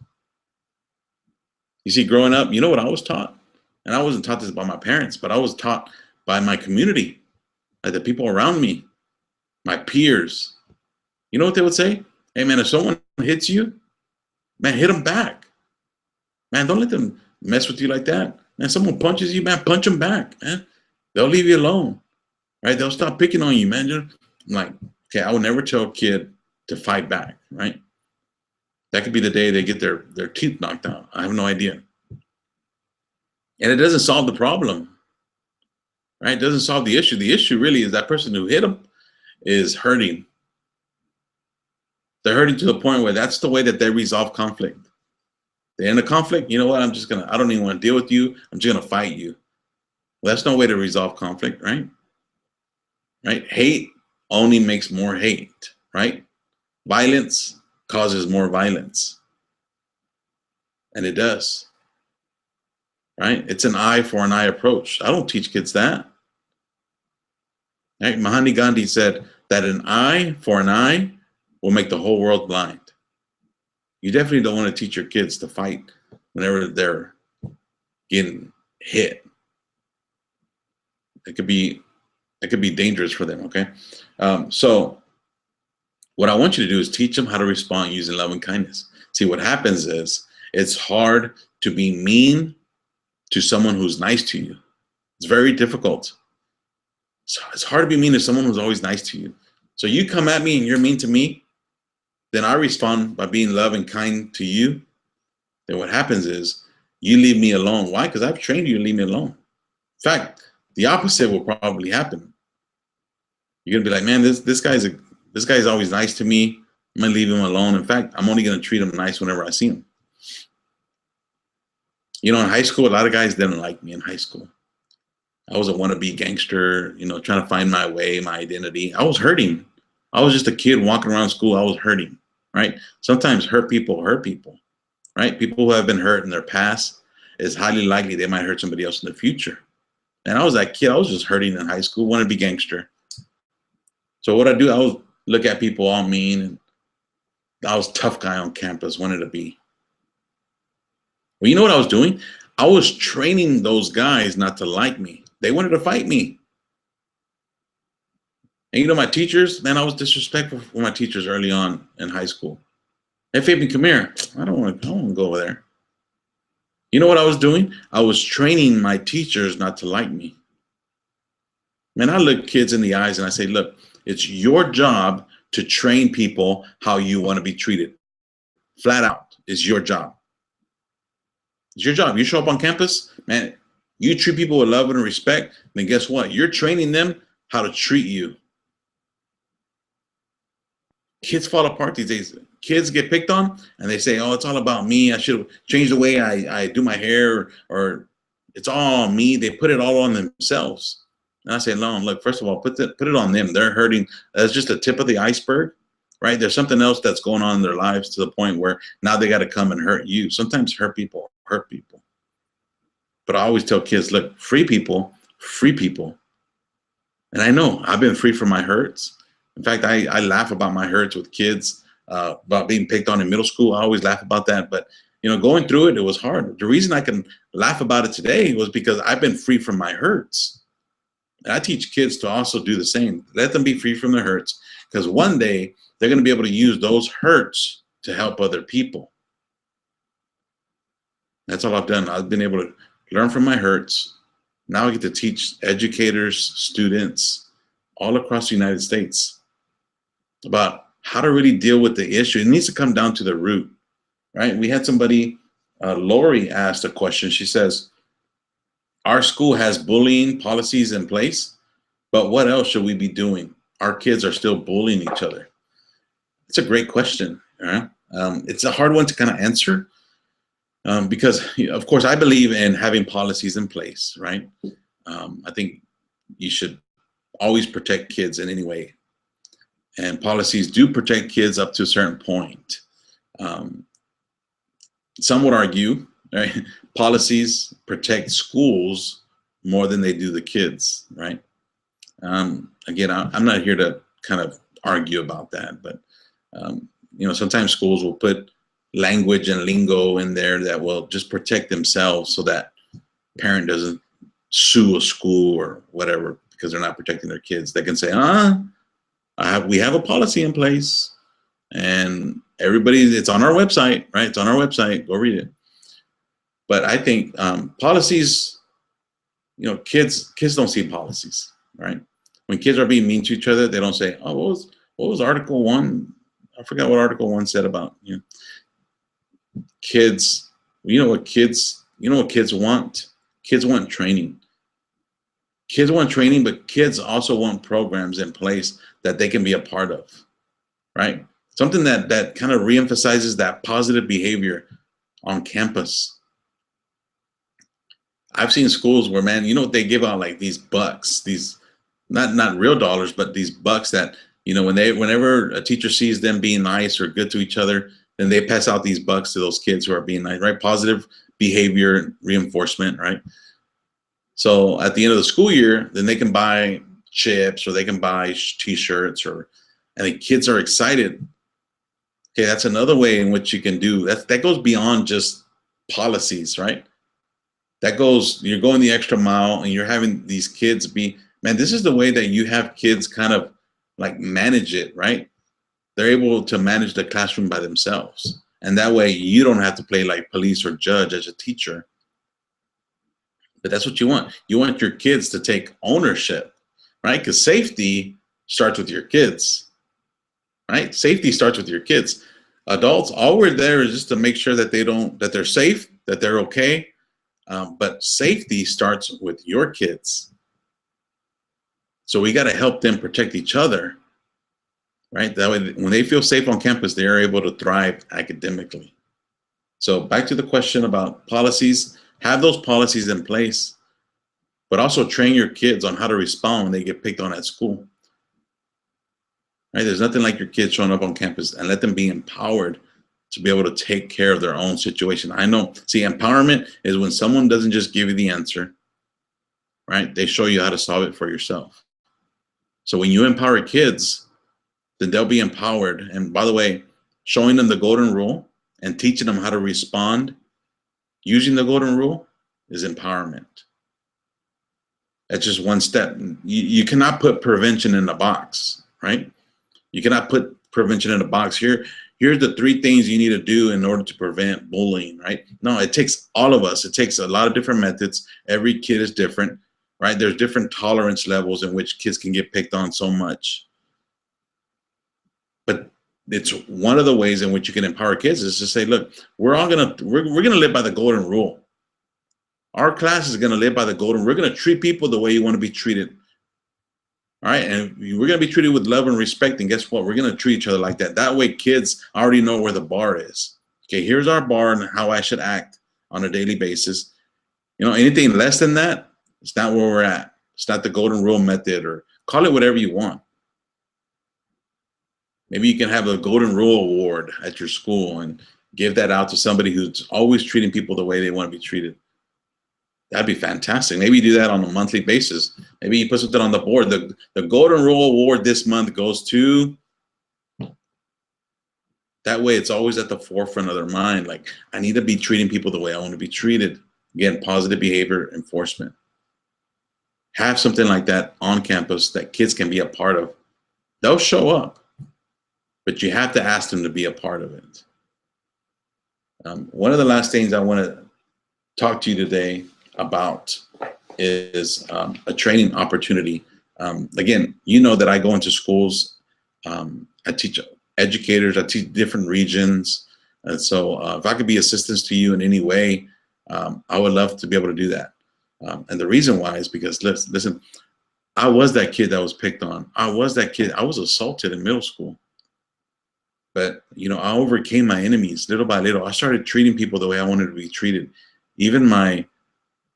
You see, growing up, you know what I was taught? And I wasn't taught this by my parents, but I was taught by my community, by the people around me, my peers. You know what they would say? Hey, man, if someone hits you, man, hit them back. Man, don't let them mess with you like that. Man, someone punches you, man, punch them back, man. They'll leave you alone, right? They'll stop picking on you, man. I'm like, okay, I would never tell a kid to fight back, right? That could be the day they get their teeth knocked out. I have no idea. And it doesn't solve the problem, right? It doesn't solve the issue. The issue really is that person who hit them is hurting. They're hurting to the point where that's the way that they resolve conflict. They end a conflict, you know what? I don't even want to deal with you. I'm just going to fight you. Well, that's no way to resolve conflict, right? Right? Hate only makes more hate, right? Violence causes more violence. And it does. Right? It's an eye for an eye approach. I don't teach kids that. Right? Mahatma Gandhi said that an eye for an eye will make the whole world blind. You definitely don't want to teach your kids to fight whenever they're getting hit. It could be dangerous for them, okay? So what I want you to do is teach them how to respond using love and kindness. See, what happens is it's hard to be mean to someone who's nice to you. It's very difficult. So it's hard to be mean to someone who's always nice to you. So you come at me and you're mean to me, then I respond by being love and kind to you. Then what happens is you leave me alone. Why? Because I've trained you to leave me alone. In fact, the opposite will probably happen. You're gonna be like, man, this guy's always nice to me. I'm gonna leave him alone. In fact, I'm only gonna treat him nice whenever I see him. You know, in high school, a lot of guys didn't like me in high school. I was a wannabe gangster, trying to find my way, my identity. I was hurting. I was just a kid walking around school. I was hurting, right? Sometimes hurt people, right? People who have been hurt in their past, is highly likely they might hurt somebody else in the future. And I was that kid. I was just hurting in high school, wanted to be gangster. So what I do, I would look at people all mean, and I was a tough guy on campus, wanted to be. Well, you know what I was doing? I was training those guys not to like me. They wanted to fight me. And my teachers, man, I was disrespectful for my teachers early on in high school. Hey, Fabian, come here. I don't want to go over there. You know what I was doing? I was training my teachers not to like me. Man, I look kids in the eyes and I say, look, it's your job to train people how you want to be treated. Flat out, it's your job. It's your job. You show up on campus, man, you treat people with love and respect, then guess what? You're training them how to treat you. Kids fall apart these days. Kids get picked on and they say, oh, it's all about me. I should change the way I do my hair, or it's all on me. They put it all on themselves. And I say, no, look, first of all, put it on them. They're hurting. That's just the tip of the iceberg, right? There's something else that's going on in their lives to the point where now they got to come and hurt you. Sometimes hurt people. But I always tell kids, look, free people. And I know I've been free from my hurts. In fact, I laugh about my hurts with kids, about being picked on in middle school. I always laugh about that. But, going through it was hard. The reason I can laugh about it today was because I've been free from my hurts. And I teach kids to also do the same. Let them be free from their hurts, because one day they're going to be able to use those hurts to help other people. That's all I've done. I've been able to learn from my hurts. Now I get to teach educators, students all across the United States about how to really deal with the issue. It needs to come down to the root, right? We had somebody, Lori asked a question. She says, our school has bullying policies in place, but what else should we be doing? Our kids are still bullying each other. It's a great question. Right? It's a hard one to kind of answer because, of course, I believe in having policies in place, right? I think you should always protect kids in any way. And policies do protect kids up to a certain point. Some would argue, right, policies protect schools more than they do the kids, right? Again, I'm not here to kind of argue about that, but sometimes schools will put language and lingo in there that will just protect themselves so that parent doesn't sue a school or whatever because they're not protecting their kids. They can say, we have a policy in place, and it's on our website, right? It's on our website. Go read it. But I think policies, kids don't see policies, right? When kids are being mean to each other, they don't say, oh, what was Article 1? I forgot what Article 1 said about, kids. You know what kids want? Kids want training. Kids want training, but kids also want programs in place that they can be a part of, right? Something that kind of reemphasizes that positive behavior on campus. I've seen schools where, man, they give out like these bucks, these not real dollars, but these bucks that, whenever a teacher sees them being nice or good to each other, then they pass out these bucks to those kids who are being nice, right? Positive behavior reinforcement, right? So at the end of the school year, then they can buy chips or they can buy t-shirts, and the kids are excited. Okay, that's another way in which you can do that. That goes beyond just policies, right? You're going the extra mile and you're having these kids this is the way that you have kids kind of like manage it, right? They're able to manage the classroom by themselves. And that way you don't have to play like police or judge as a teacher. But that's what you want. You want your kids to take ownership, right? Because safety starts with your kids, right? Safety starts with your kids. Adults, all we're there is just to make sure that they're safe, that they're okay. But safety starts with your kids. So we got to help them protect each other, right? That way, when they feel safe on campus, they are able to thrive academically. So back to the question about policies. Have those policies in place, but also train your kids on how to respond when they get picked on at school. Right? There's nothing like your kids showing up on campus, and let them be empowered to be able to take care of their own situation. I know, see, empowerment is when someone doesn't just give you the answer, right? They show you how to solve it for yourself. So when you empower kids, then they'll be empowered. And by the way, showing them the golden rule and teaching them how to respond using the golden rule is empowerment. That's just one step. You cannot put prevention in a box, right? You cannot put prevention in a box. Here's the 3 things you need to do in order to prevent bullying, right? No, it takes all of us. It takes a lot of different methods. Every kid is different, right? There's different tolerance levels in which kids can get picked on so much. But it's one of the ways in which you can empower kids is to say, look, we're gonna live by the golden rule. Our class is gonna live by the golden. We're gonna treat people the way you want to be treated. All right, and we're gonna be treated with love and respect. And guess what? We're gonna treat each other like that. That way, kids already know where the bar is. Okay, here's our bar and how I should act on a daily basis. You know, anything less than that, it's not where we're at. It's not the golden rule method, or call it whatever you want. Maybe you can have a golden rule award at your school and give that out to somebody who's always treating people the way they want to be treated. That'd be fantastic. Maybe you do that on a monthly basis. Maybe you put something on the board. The golden rule award this month goes to. That way it's always at the forefront of their mind. Like, I need to be treating people the way I want to be treated. Again, positive behavior enforcement. Have something like that on campus that kids can be a part of. They'll show up, but you have to ask them to be a part of it. One of the last things I want to talk to you today about is a training opportunity. Again, you know that I go into schools. I teach educators. I teach different regions. And so if I could be assistance to you in any way, I would love to be able to do that. And the reason why is because, listen, I was that kid that was picked on. I was that kid. I was assaulted in middle school. But, you know, I overcame my enemies little by little. I started treating people the way I wanted to be treated. Even my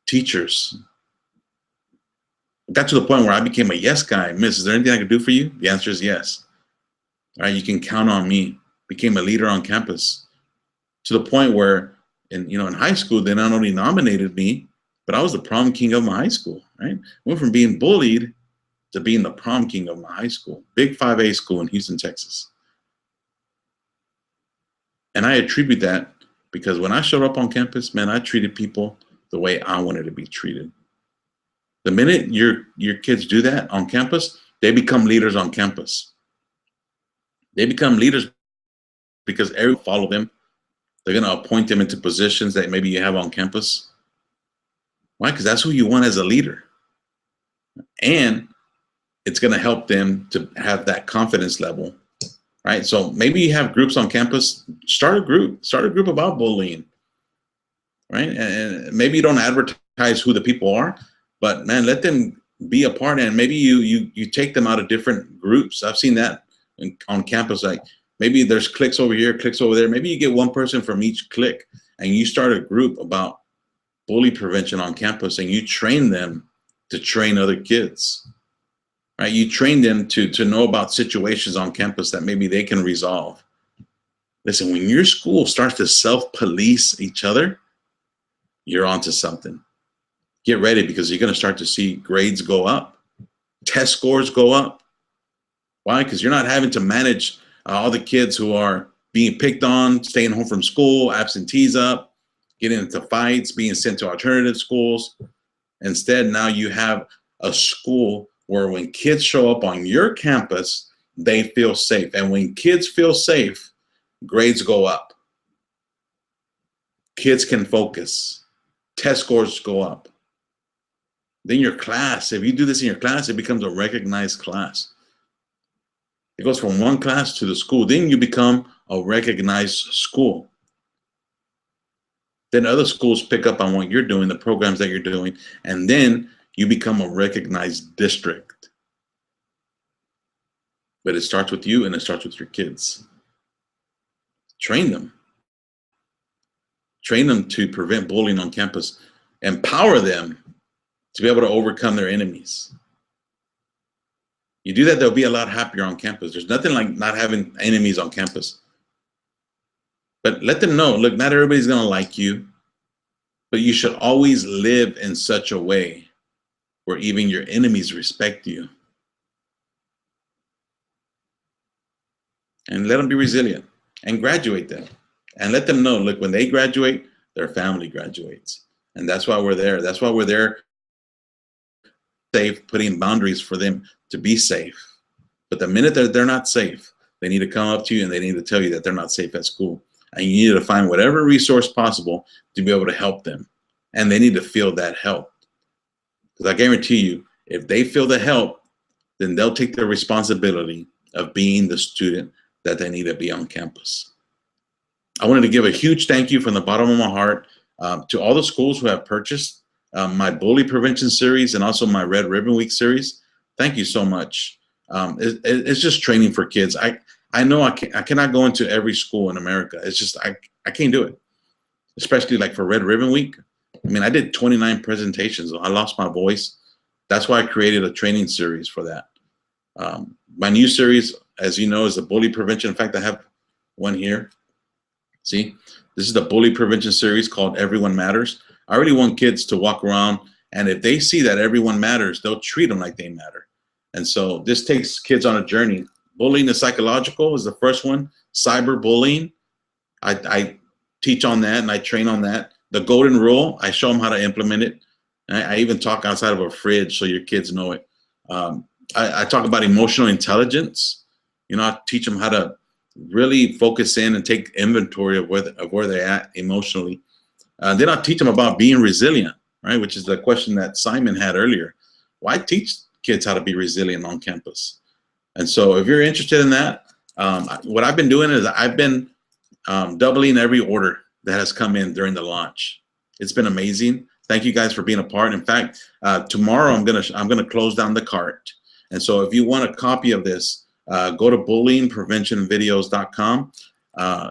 teachers. It got to the point where I became a yes guy. Miss, is there anything I can do for you? The answer is yes. All right, you can count on me. Became a leader on campus. To the point where, in high school, they not only nominated me, but I was the prom king of my high school, right? Went from being bullied to being the prom king of my high school. Big 5A school in Houston, Texas. And I attribute that because when I showed up on campus, man, I treated people the way I wanted to be treated. The minute your kids do that on campus, they become leaders on campus. They become leaders because everyone follow them. They're going to appoint them into positions that maybe you have on campus. Why? Because that's who you want as a leader. And it's going to help them to have that confidence level, right? So maybe you have groups on campus. Start a group about bullying, right? And maybe you don't advertise who the people are, but man, let them be a part. And maybe you take them out of different groups. I've seen that on campus. Like maybe there's cliques over here, cliques over there. Maybe you get one person from each clique and you start a group about bully prevention on campus, and you train them to train other kids, right? You train them to know about situations on campus that maybe they can resolve. Listen, when your school starts to self-police each other, you're onto something. Get ready, because you're going to start to see grades go up, test scores go up. Why? Because you're not having to manage all the kids who are being picked on, staying home from school, absentees up, getting into fights, being sent to alternative schools. Instead, now you have a school where when kids show up on your campus, they feel safe. And when kids feel safe, grades go up. Kids can focus. Test scores go up. Then your class, if you do this in your class, it becomes a recognized class. It goes from one class to the school. Then you become a recognized school. Then other schools pick up on what you're doing, the programs that you're doing, and then you become a recognized district. But it starts with you, and it starts with your kids. Train them. Train them to prevent bullying on campus. Empower them to be able to overcome their enemies. You do that, they'll be a lot happier on campus. There's nothing like not having enemies on campus. But let them know, look, not everybody's going to like you, but you should always live in such a way where even your enemies respect you. And let them be resilient and graduate them. And let them know, look, when they graduate, their family graduates. And that's why we're there. That's why we're there, safe, putting boundaries for them to be safe. But the minute that they're not safe, they need to come up to you and they need to tell you that they're not safe at school. And you need to find whatever resource possible to be able to help them. And they need to feel that help. Because I guarantee you, if they feel the help, then they'll take the responsibility of being the student that they need to be on campus. I wanted to give a huge thank you from the bottom of my heart to all the schools who have purchased my bully prevention series and also my Red Ribbon Week series. Thank you so much. It's just training for kids. I know I cannot go into every school in America. It's just, I can't do it, especially like for Red Ribbon Week. I mean, I did 29 presentations. I lost my voice. That's why I created a training series for that. My new series, as you know, is the bully prevention. In fact, I have one here. See, this is the bully prevention series called Everyone Matters. I really want kids to walk around, and if they see that everyone matters, they'll treat them like they matter. And so this takes kids on a journey. Bullying is psychological is the first one. Cyberbullying, I teach on that and I train on that. The golden rule, I show them how to implement it. I even talk outside of a fridge so your kids know it. I talk about emotional intelligence. You know, I teach them how to really focus in and take inventory of where they're at emotionally. Then I teach them about being resilient, right? Which is the question that Simon had earlier. Why teach kids how to be resilient on campus? And so if you're interested in that, what I've been doing is I've been doubling every order that has come in during the launch. It's been amazing. Thank you guys for being a part. In fact, tomorrow I'm gonna close down the cart. And so if you want a copy of this, go to bullyingpreventionvideos.com.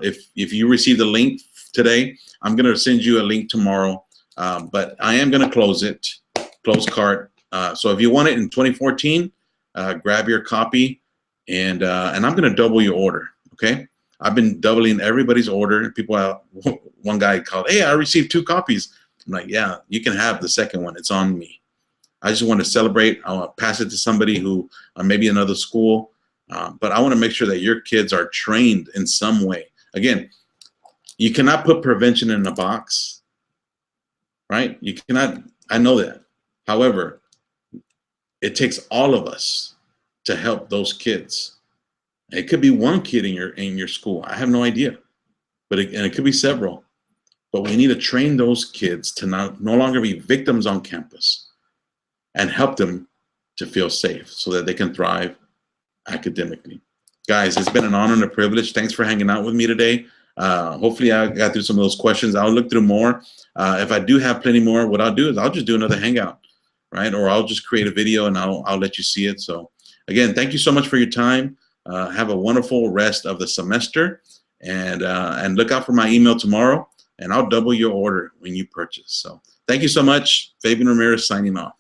If you receive the link today, I'm gonna send you a link tomorrow. But I am gonna close cart. So if you want it in 2014, grab your copy, and I'm gonna double your order. Okay, I've been doubling everybody's order. People, one guy called, hey, I received 2 copies. I'm like, yeah, you can have the second one. It's on me. I just want to celebrate. I want to pass it to somebody who maybe another school, but I want to make sure that your kids are trained in some way. Again, you cannot put prevention in a box, right? You cannot. I know that. However, it takes all of us to help those kids. It could be one kid in your school. I have no idea, but it could be several. But we need to train those kids to no longer be victims on campus and help them to feel safe so that they can thrive academically. Guys, it's been an honor and a privilege. Thanks for hanging out with me today. Hopefully I got through some of those questions. I'll look through more. If I do have plenty more, what I'll do is I'll just do another hangout, right? Or I'll just create a video and I'll let you see it. So again, thank you so much for your time. Have a wonderful rest of the semester, and look out for my email tomorrow, and I'll double your order when you purchase. So thank you so much. Fabian Ramirez signing off.